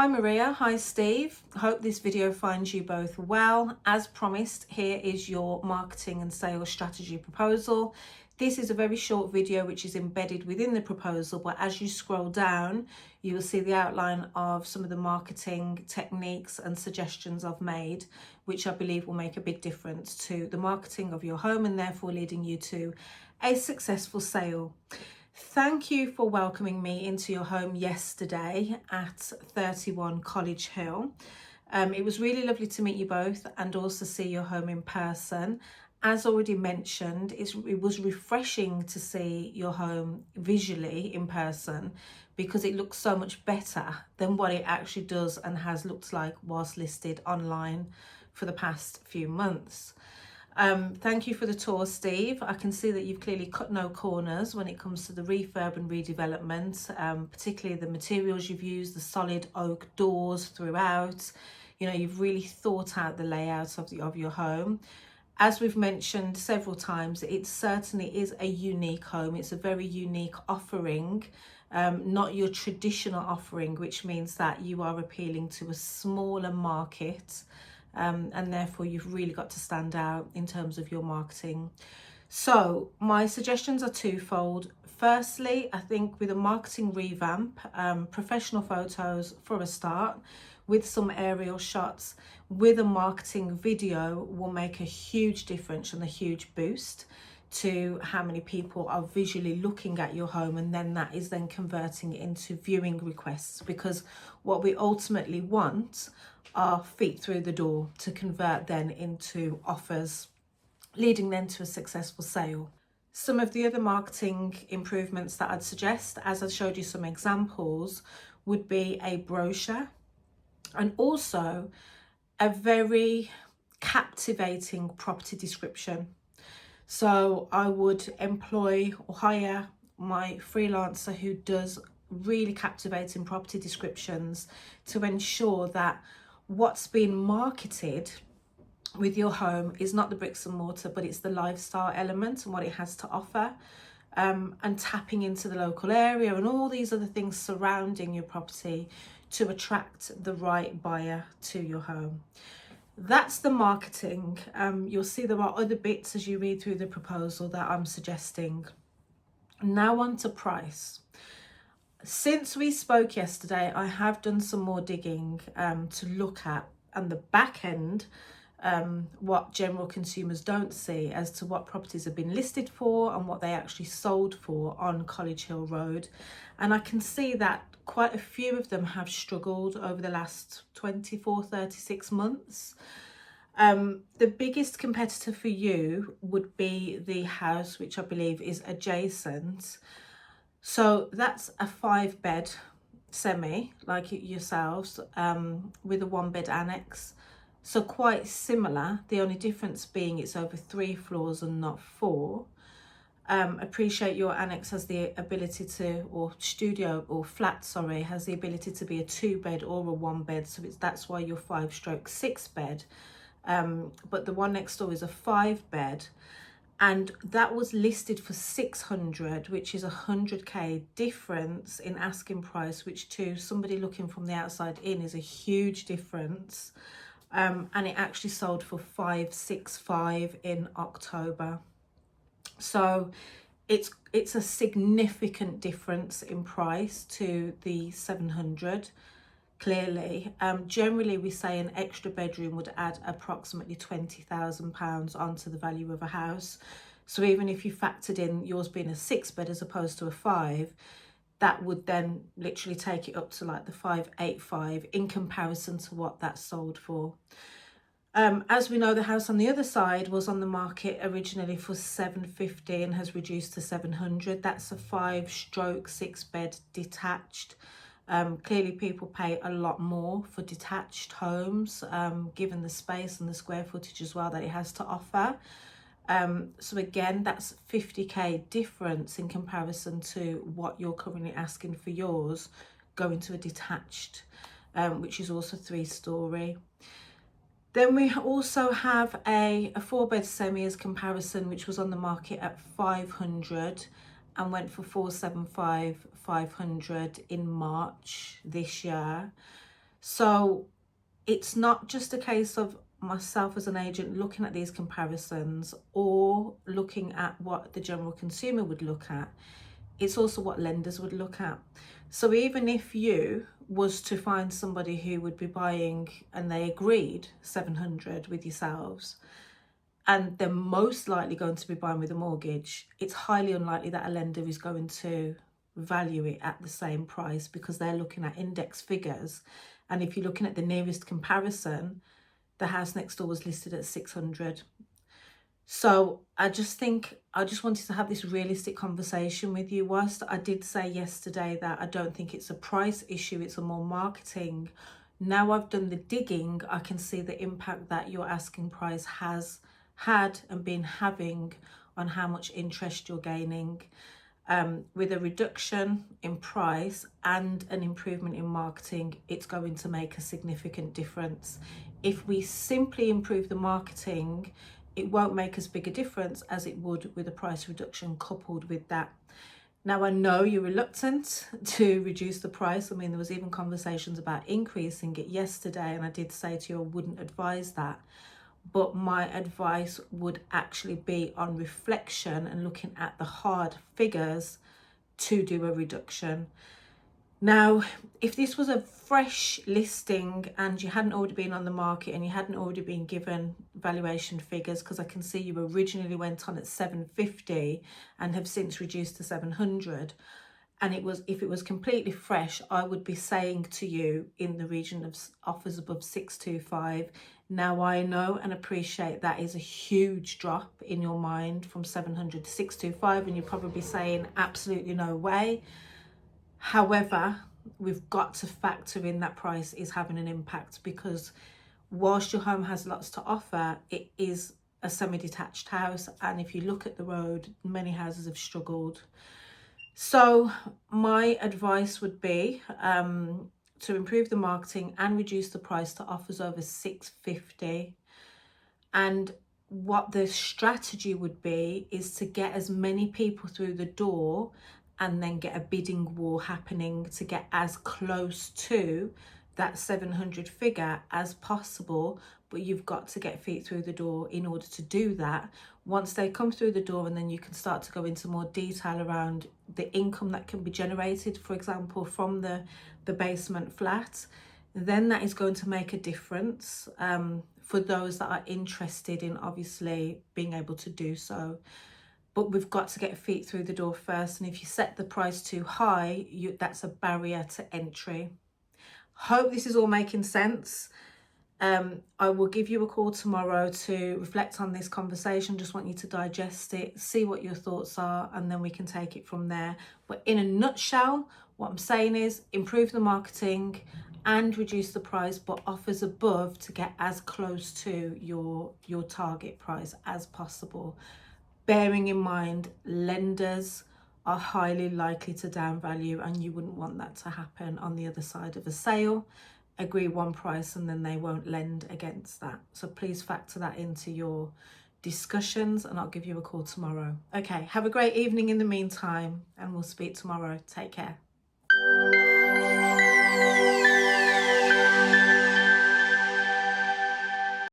Hi Maria, hi Steve. Hope this video finds you both well. As promised, here is your marketing and sales strategy proposal. This is a very short video which is embedded within the proposal, but as you scroll down, you will see the outline of some of the marketing techniques and suggestions I've made, which I believe will make a big difference to the marketing of your home and therefore leading you to a successful sale. Thank you for welcoming me into your home yesterday at 31 College Hill. It was really lovely to meet you both and also see your home in person. As already mentioned, it was refreshing to see your home visually in person because it looks so much better than what it actually does and has looked like whilst listed online for the past few months. Thank you for the tour, Steve. I can see that you've clearly cut no corners when it comes to the refurb and redevelopment, particularly the materials you've used, the solid oak doors throughout. You know, you've really thought out the layout of your home. As we've mentioned several times, it certainly is a unique home. It's a very unique offering, not your traditional offering, which means that you are appealing to a smaller market. And therefore you've really got to stand out in terms of your marketing. So my suggestions are twofold. Firstly, I think with a marketing revamp, professional photos for a start, with some aerial shots, with a marketing video will make a huge difference and a huge boost to how many people are visually looking at your home, and then that is then converting it into viewing requests, because what we ultimately want are feet through the door to convert then into offers, leading then to a successful sale. Some of the other marketing improvements that I'd suggest, as I showed you some examples, would be a brochure and also a very captivating property description. So I would employ or hire my freelancer who does really captivating property descriptions to ensure that what's being marketed with your home is not the bricks and mortar, but it's the lifestyle element and what it has to offer, and tapping into the local area and all these other things surrounding your property to attract the right buyer to your home. That's the marketing. You'll see there are other bits as you read through the proposal that I'm suggesting. Now on to price. Since we spoke yesterday, I have done some more digging to look at and the back end, what general consumers don't see as to what properties have been listed for and what they actually sold for on College Hill Road. And I can see that quite a few of them have struggled over the last 24, 36 months. The biggest competitor for you would be the house, which I believe is adjacent. So that's a 5-bed semi, like yourselves, with a 1-bed annex. So quite similar, the only difference being it's over 3 floors and not 4. Appreciate your annex has the ability to, or studio or flat, sorry, has the ability to be a 2-bed or a 1-bed. So that's why you're 5/6-bed. But the one next door is a 5-bed. And that was listed for 600, which is 100k difference in asking price, which to somebody looking from the outside in is a huge difference. And it actually sold for 565 in October. So it's a significant difference in price to the 700. Clearly, generally we say an extra bedroom would add approximately £20,000 onto the value of a house. So even if you factored in yours being a 6-bed as opposed to a 5, that would then literally take it up to like the 585 in comparison to what that sold for. As we know, the house on the other side was on the market originally for 750 and has reduced to 700. That's a 5/6-bed detached. Clearly people pay a lot more for detached homes, given the space and the square footage as well that it has to offer. So again, that's 50k difference in comparison to what you're currently asking for yours, going to a detached, which is also 3-storey. Then we also have a 4-bed semi as comparison, which was on the market at 500 and went for 475, 500 in March this year. So it's not just a case of myself as an agent looking at these comparisons or looking at what the general consumer would look at. It's also what lenders would look at. So even if you was to find somebody who would be buying and they agreed 700 with yourselves, and they're most likely going to be buying with a mortgage, it's highly unlikely that a lender is going to value it at the same price, because they're looking at index figures. And if you're looking at the nearest comparison, the house next door was listed at 600. So I just wanted to have this realistic conversation with you. Whilst I did say yesterday that I don't think it's a price issue, it's a more marketing. Now I've done the digging, I can see the impact that your asking price has had and been having on how much interest you're gaining. With a reduction in price and an improvement in marketing, it's going to make a significant difference. If we simply improve the marketing, it won't make as big a difference as it would with a price reduction coupled with that. Now, I know you're reluctant to reduce the price. I mean, there was even conversations about increasing it yesterday, and I did say to you I wouldn't advise that. But my advice would actually be on reflection and looking at the hard figures to do a reduction. Now, if this was a fresh listing and you hadn't already been on the market and you hadn't already been given valuation figures, because I can see you originally went on at 750 and have since reduced to 700, and if it was completely fresh, I would be saying to you in the region of offers above 625. Now, I know and appreciate that is a huge drop in your mind from 700 to 625, and you're probably saying absolutely no way. However, we've got to factor in that price is having an impact, because whilst your home has lots to offer, it is a semi-detached house, and if you look at the road, many houses have struggled. So my advice would be to improve the marketing and reduce the price to offers over 650. And what the strategy would be is to get as many people through the door and then get a bidding war happening to get as close to that 700 figure as possible. But you've got to get feet through the door in order to do that. Once they come through the door, and then you can start to go into more detail around the income that can be generated, for example, from the basement flat, then that is going to make a difference for those that are interested in obviously being able to do so. But we've got to get feet through the door first. And if you set the price too high, that's a barrier to entry. Hope this is all making sense. I will give you a call tomorrow to reflect on this conversation. Just want you to digest it, see what your thoughts are, and then we can take it from there. But in a nutshell, what I'm saying is improve the marketing and reduce the price, but offers above to get as close to your target price as possible. Bearing in mind, lenders are highly likely to downvalue, and you wouldn't want that to happen on the other side of a sale. Agree one price and then they won't lend against that. So please factor that into your discussions, and I'll give you a call tomorrow. Okay, have a great evening in the meantime, and we'll speak tomorrow. Take care.